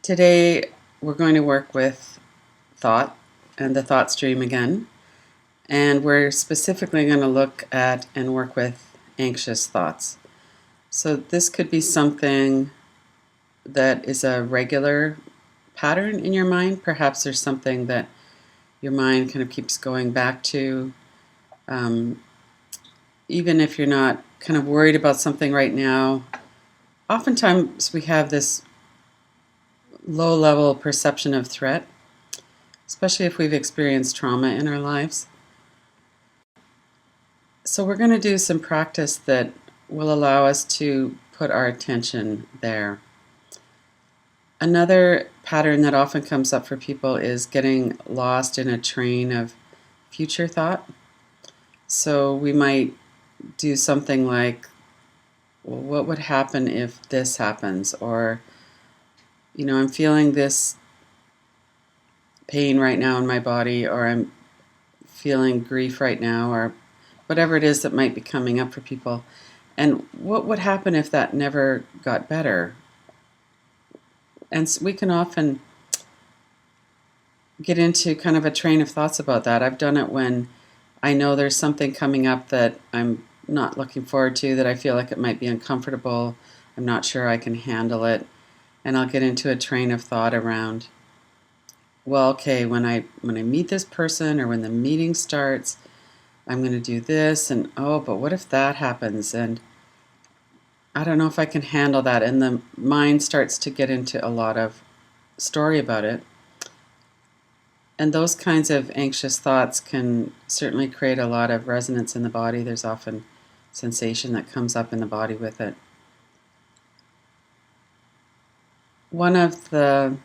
Today we're going to work with thought and the thought stream again, and we're specifically going to look at and work with anxious thoughts. So this could be something that is a regular pattern in your mind. Perhaps there's something that your mind kind of keeps going back to. Even if you're not kind of worried about something right now, oftentimes we have this low-level perception of threat, especially if we've experienced trauma in our lives. So we're going to do some practice that will allow us to put our attention there. Another pattern that often comes up for people is getting lost in a train of future thought. So we might do something like, well, what would happen if this happens? Or, I'm feeling this pain right now in my body, or I'm feeling grief right now, or whatever it is that might be coming up for people. And what would happen if that never got better? And so we can often get into kind of a train of thoughts about that. I've done it when I know there's something coming up that I'm not looking forward to, that I feel like it might be uncomfortable. I'm not sure I can handle it. And I'll get into a train of thought around, well, okay, when I meet this person or when the meeting starts, I'm going to do this, and oh, but what if that happens? And I don't know if I can handle that. And the mind starts to get into a lot of story about it. And those kinds of anxious thoughts can certainly create a lot of resonance in the body. There's often sensation that comes up in the body with it. One of the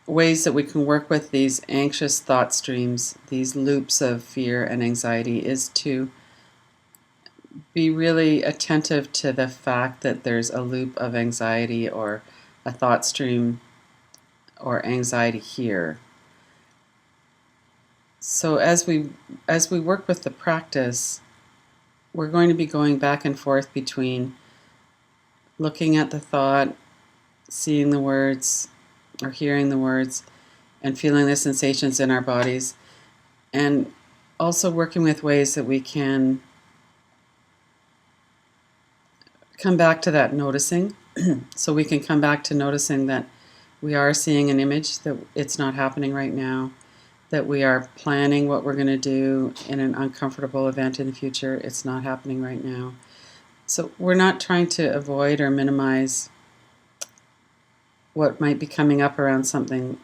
ways that we can work with these anxious thought streams, these loops of fear and anxiety, is to be really attentive to the fact that there's a loop of anxiety or a thought stream or anxiety here. So as we work with the practice, we're going to be going back and forth between looking at the thought, seeing the words or hearing the words, and feeling the sensations in our bodies, and also working with ways that we can come back to that noticing. So we can come back to noticing that we are seeing an image, that it's not happening right now, that we are planning what we're going to do in an uncomfortable event in the future. It's not happening right now. So we're not trying to avoid or minimize what might be coming up around something.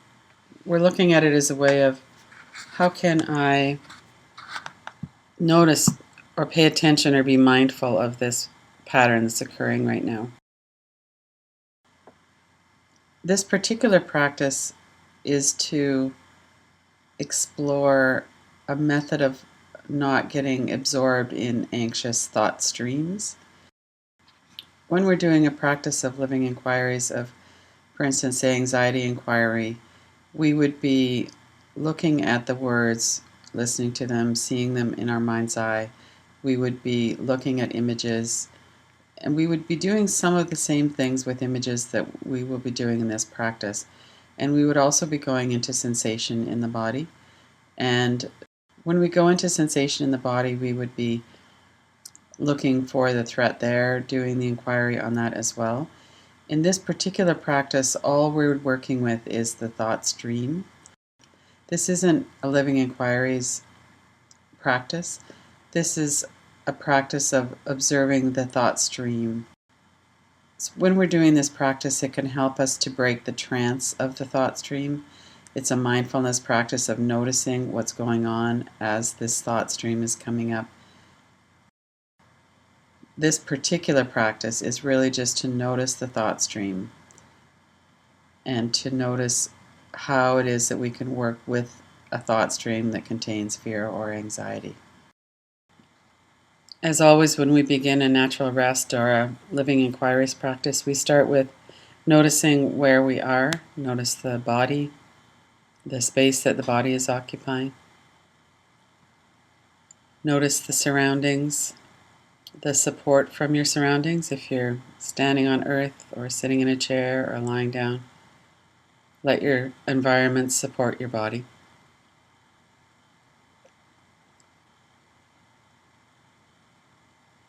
We're looking at it as a way of, how can I notice or pay attention or be mindful of this pattern that's occurring right now. This particular practice is to explore a method of not getting absorbed in anxious thought streams. When we're doing a practice of living inquiries of, for instance, say anxiety inquiry, we would be looking at the words, listening to them, seeing them in our mind's eye. We would be looking at images, and we would be doing some of the same things with images that we will be doing in this practice. And we would also be going into sensation in the body. And when we go into sensation in the body, we would be looking for the threat there, doing the inquiry on that as well. In this particular practice, all we're working with is the thought stream. This isn't a living inquiries practice. This is a practice of observing the thought stream. So when we're doing this practice, it can help us to break the trance of the thought stream. It's a mindfulness practice of noticing what's going on as this thought stream is coming up. This particular practice is really just to notice the thought stream and to notice how it is that we can work with a thought stream that contains fear or anxiety. As always, when we begin a natural rest or a living inquiries practice, we start with noticing where we are. Notice the body, the space that the body is occupying. Notice the surroundings, the support from your surroundings, if you're standing on earth or sitting in a chair or lying down. Let your environment support your body.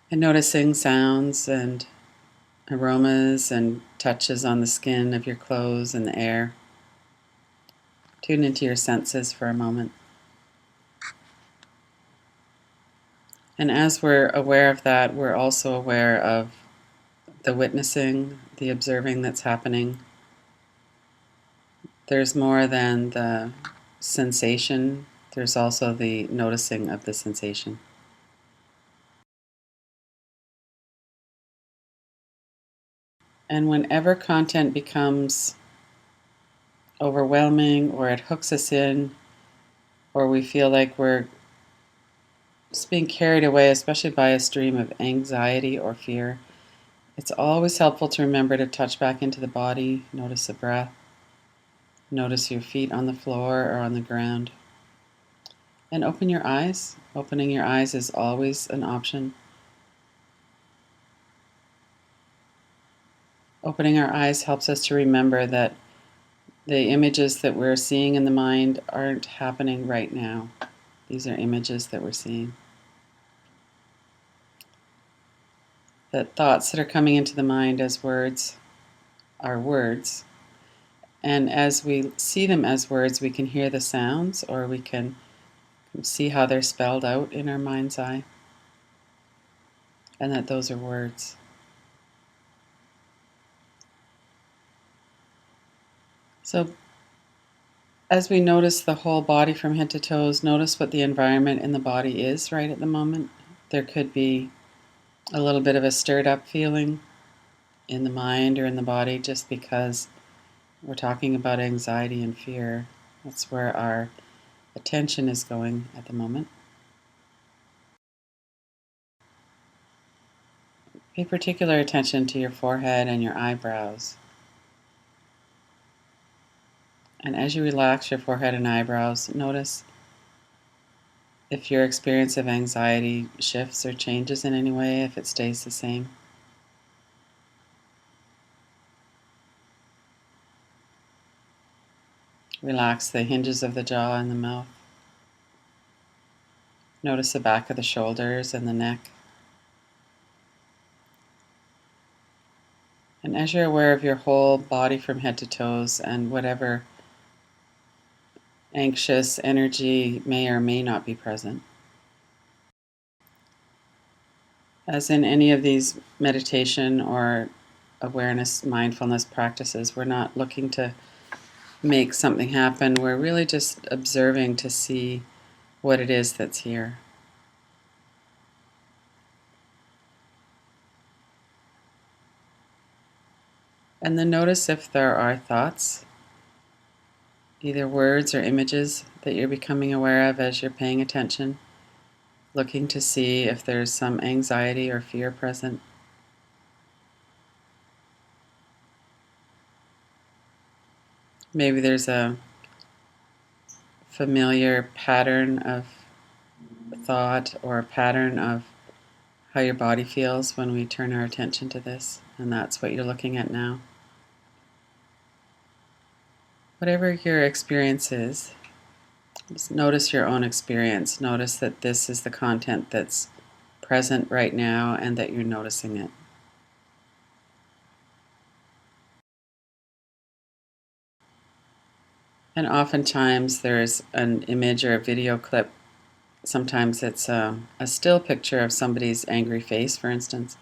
And noticing sounds and aromas and touches on the skin of your clothes and the air. Tune into your senses for a moment. And as we're aware of that, we're also aware of the witnessing, the observing that's happening. There's more than the sensation, there's also the noticing of the sensation. And whenever content becomes overwhelming or it hooks us in, or we feel like we're just being carried away, especially by a stream of anxiety or fear, it's always helpful to remember to touch back into the body, notice the breath, notice your feet on the floor or on the ground, and open your eyes. Opening your eyes is always an option. Opening our eyes helps us to remember that the images that we're seeing in the mind aren't happening right now. These are images that we're seeing. That thoughts that are coming into the mind as words are words. And as we see them as words, we can hear the sounds, or we can see how they're spelled out in our mind's eye, and that those are words. So as we notice the whole body from head to toes, notice what the environment in the body is right at the moment. There could be a little bit of a stirred up feeling in the mind or in the body just because we're talking about anxiety and fear. That's where our attention is going at the moment. Pay particular attention to your forehead and your eyebrows. And as you relax your forehead and eyebrows, notice if your experience of anxiety shifts or changes in any way, if it stays the same. Relax the hinges of the jaw and the mouth. Notice the back of the shoulders and the neck. And as you're aware of your whole body from head to toes and whatever anxious energy may or may not be present, as in any of these meditation or awareness, mindfulness practices, we're not looking to make something happen. We're really just observing to see what it is that's here. And then notice if there are thoughts, either words or images, that you're becoming aware of as you're paying attention, looking to see if there's some anxiety or fear present. Maybe there's a familiar pattern of thought or a pattern of how your body feels when we turn our attention to this, and that's what you're looking at now. Whatever your experience is, just notice your own experience. Notice that this is the content that's present right now and that you're noticing it. And oftentimes there's an image or a video clip. Sometimes it's a still picture of somebody's angry face, for instance,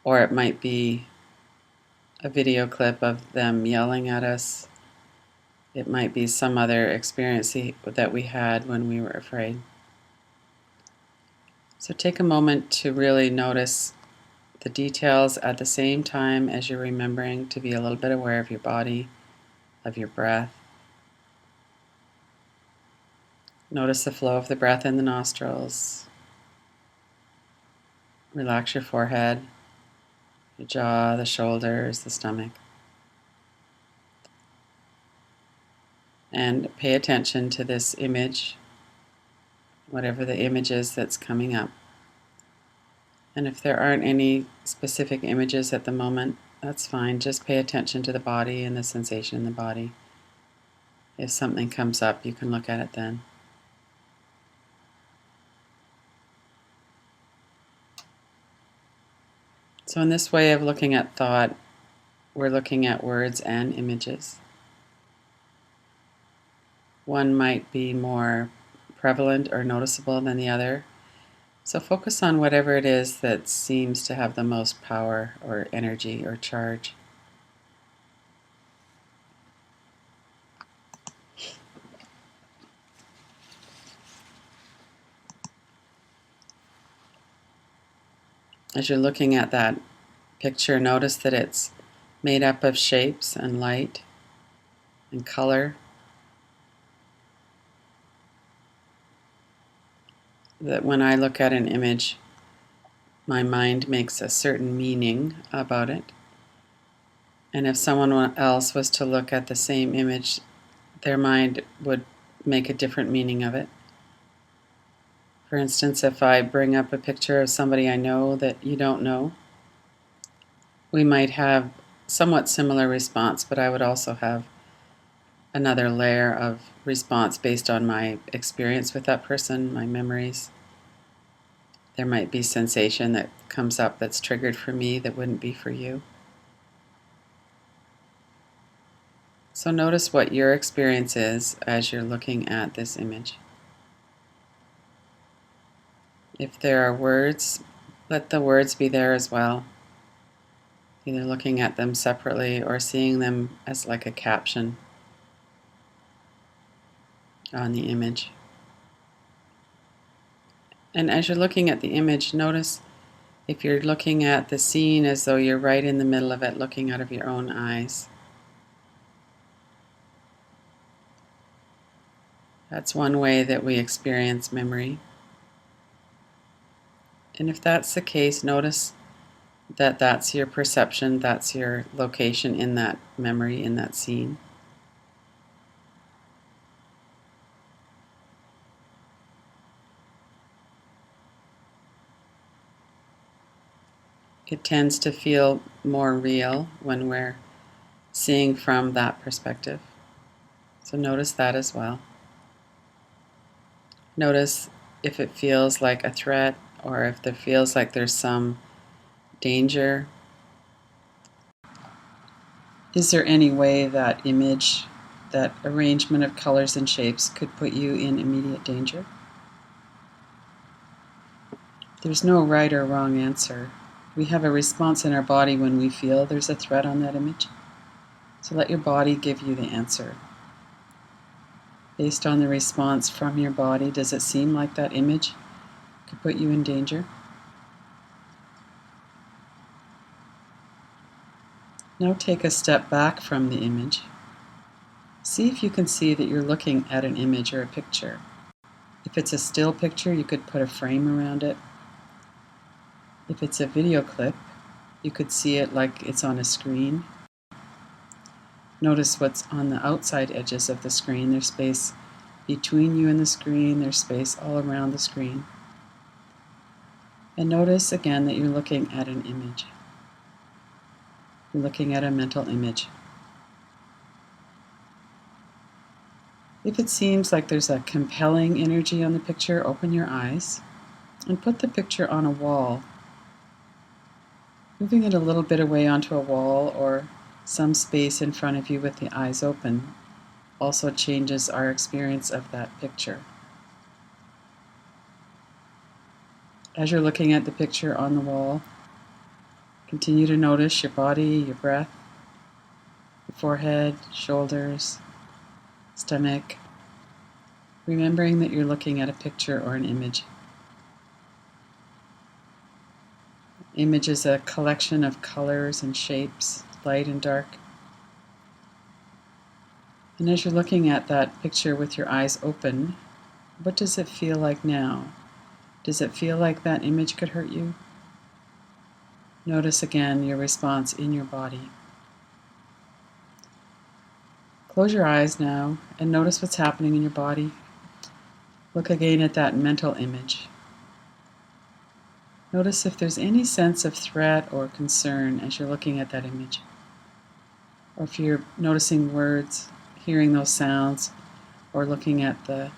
or it might be a video clip of them yelling at us. It might be some other experience that we had when we were afraid. So take a moment to really notice the details at the same time as you're remembering to be a little bit aware of your body, of your breath. Notice the flow of the breath in the nostrils. Relax your forehead, your jaw, the shoulders, the stomach. And pay attention to this image, whatever the image is that's coming up. And if there aren't any specific images at the moment, that's fine. Just pay attention to the body and the sensation in the body. If something comes up, you can look at it then. So in this way of looking at thought, we're looking at words and images. One might be more prevalent or noticeable than the other. So focus on whatever it is that seems to have the most power or energy or charge. As you're looking at that picture, notice that it's made up of shapes and light and color. That when I look at an image, my mind makes a certain meaning about it. And if someone else was to look at the same image, their mind would make a different meaning of it. For instance, if I bring up a picture of somebody I know that you don't know, we might have somewhat similar response, but I would also have another layer of response based on my experience with that person, my memories. There might be sensation that comes up that's triggered for me that wouldn't be for you. So notice what your experience is as you're looking at this image. If there are words, let the words be there as well, either looking at them separately or seeing them as like a caption on the image. And as you're looking at the image, notice if you're looking at the scene as though you're right in the middle of it, looking out of your own eyes. That's one way that we experience memory. And if that's the case, notice that that's your perception, that's your location in that memory, in that scene. It tends to feel more real when we're seeing from that perspective. So notice that as well. Notice if it feels like a threat or if there feels like there's some danger. Is there any way that image, that arrangement of colors and shapes could put you in immediate danger? There's no right or wrong answer. We have a response in our body when we feel there's a threat on that image. So let your body give you the answer. Based on the response from your body, does it seem like that image could put you in danger? Now take a step back from the image. See if you can see that you're looking at an image or a picture. If it's a still picture, you could put a frame around it. If it's a video clip, you could see it like it's on a screen. Notice what's on the outside edges of the screen. There's space between you and the screen. There's space all around the screen. And notice again that you're looking at an image. You're looking at a mental image. If it seems like there's a compelling energy on the picture, open your eyes and put the picture on a wall. Moving it a little bit away onto a wall or some space in front of you with the eyes open also changes our experience of that picture. As you're looking at the picture on the wall, continue to notice your body, your breath, your forehead, shoulders, stomach, remembering that you're looking at a picture or an image. Image is a collection of colors and shapes, light and dark. And as you're looking at that picture with your eyes open, what does it feel like now? Does it feel like that image could hurt you? Notice again your response in your body. Close your eyes now and notice what's happening in your body. Look again at that mental image. Notice if there's any sense of threat or concern as you're looking at that image, or if you're noticing words, hearing those sounds, or looking at the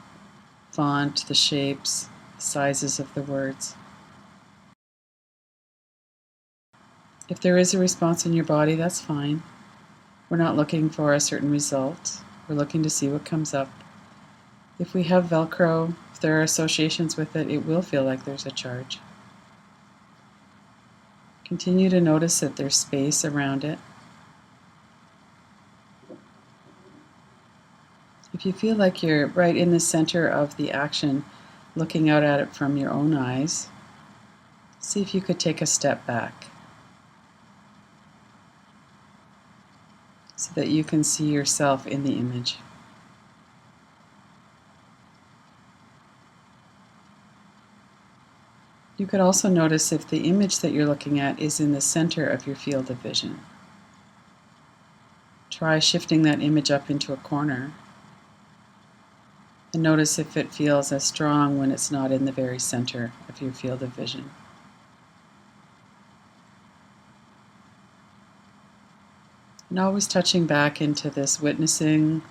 font, the shapes, the sizes of the words. If there is a response in your body, that's fine. We're not looking for a certain result. We're looking to see what comes up. If we have Velcro, if there are associations with it, it will feel like there's a charge. Continue to notice that there's space around it. If you feel like you're right in the center of the action, looking out at it from your own eyes, see if you could take a step back so that you can see yourself in the image. You could also notice if the image that you're looking at is in the center of your field of vision. Try shifting that image up into a corner and notice if it feels as strong when it's not in the very center of your field of vision. And always touching back into this, witnessing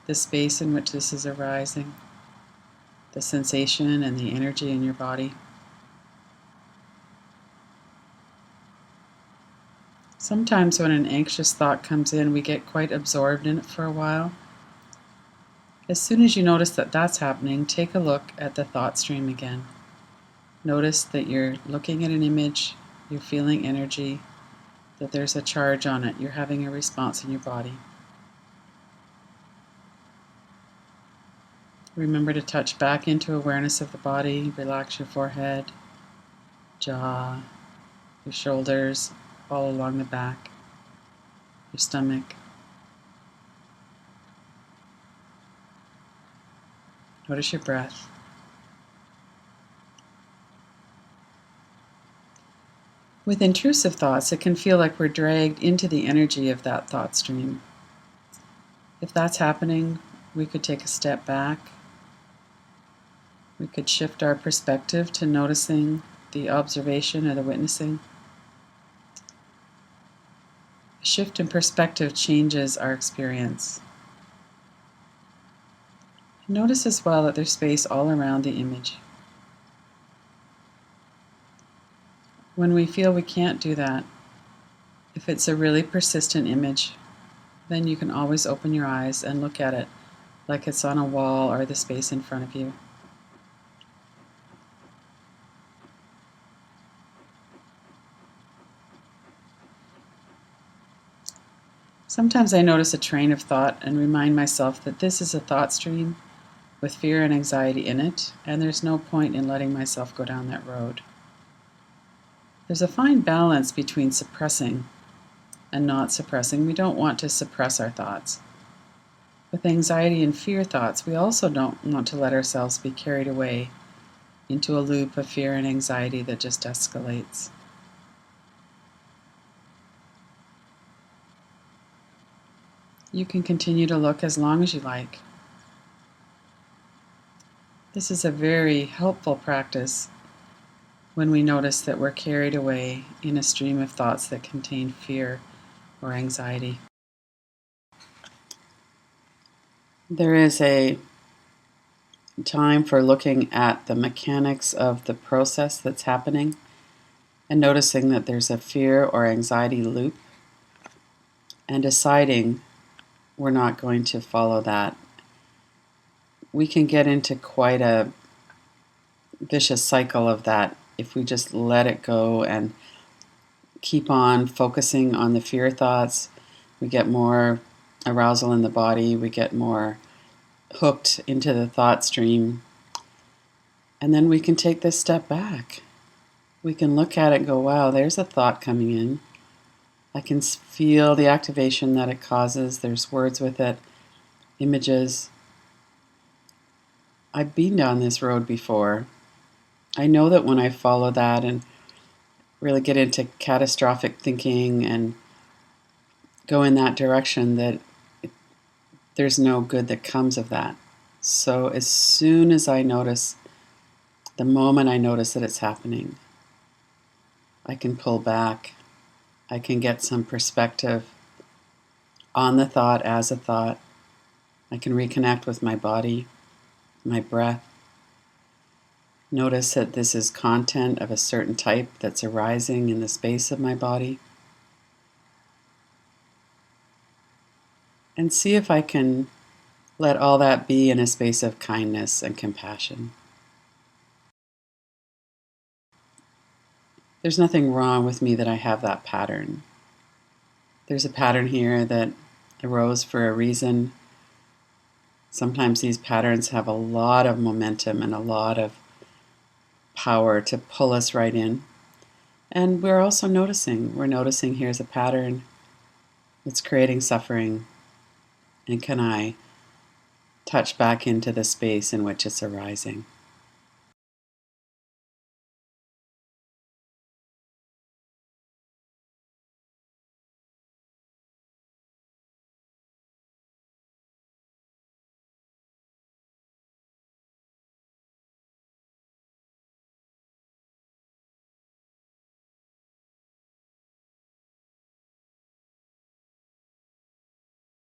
the space in which this is arising, the sensation and the energy in your body. Sometimes when an anxious thought comes in, we get quite absorbed in it for a while. As soon as you notice that that's happening, take a look at the thought stream again. Notice that you're looking at an image, you're feeling energy, that there's a charge on it, you're having a response in your body. Remember to touch back into awareness of the body, relax your forehead, jaw, your shoulders, all along the back, your stomach. Notice your breath. With intrusive thoughts, it can feel like we're dragged into the energy of that thought stream. If that's happening, we could take a step back. We could shift our perspective to noticing the observation or the witnessing. A shift in perspective changes our experience. Notice as well that there's space all around the image. When we feel we can't do that, if it's a really persistent image, then you can always open your eyes and look at it like it's on a wall or the space in front of you. Sometimes I notice a train of thought and remind myself that this is a thought stream with fear and anxiety in it, and there's no point in letting myself go down that road. There's a fine balance between suppressing and not suppressing. We don't want to suppress our thoughts. With anxiety and fear thoughts, we also don't want to let ourselves be carried away into a loop of fear and anxiety that just escalates. You can continue to look as long as you like. This is a very helpful practice when we notice that we're carried away in a stream of thoughts that contain fear or anxiety. There is a time for looking at the mechanics of the process that's happening and noticing that there's a fear or anxiety loop and deciding we're not going to follow that. We can get into quite a vicious cycle of that if we just let it go and keep on focusing on the fear thoughts. We get more arousal in the body, we get more hooked into the thought stream, and then we can take this step back. We can look at it and go, wow, there's a thought coming in. I can feel the activation that it causes. There's words with it, images. I've been down this road before. I know that when I follow that and really get into catastrophic thinking and go in that direction, that there's no good that comes of that. So as soon as I notice, the moment I notice that it's happening, I can pull back. I can get some perspective on the thought as a thought. I can reconnect with my body, my breath. Notice that this is content of a certain type that's arising in the space of my body. And see if I can let all that be in a space of kindness and compassion. There's nothing wrong with me that I have that pattern. There's a pattern here that arose for a reason. Sometimes these patterns have a lot of momentum and a lot of power to pull us right in. And we're also noticing here's a pattern that's creating suffering. And can I touch back into the space in which it's arising?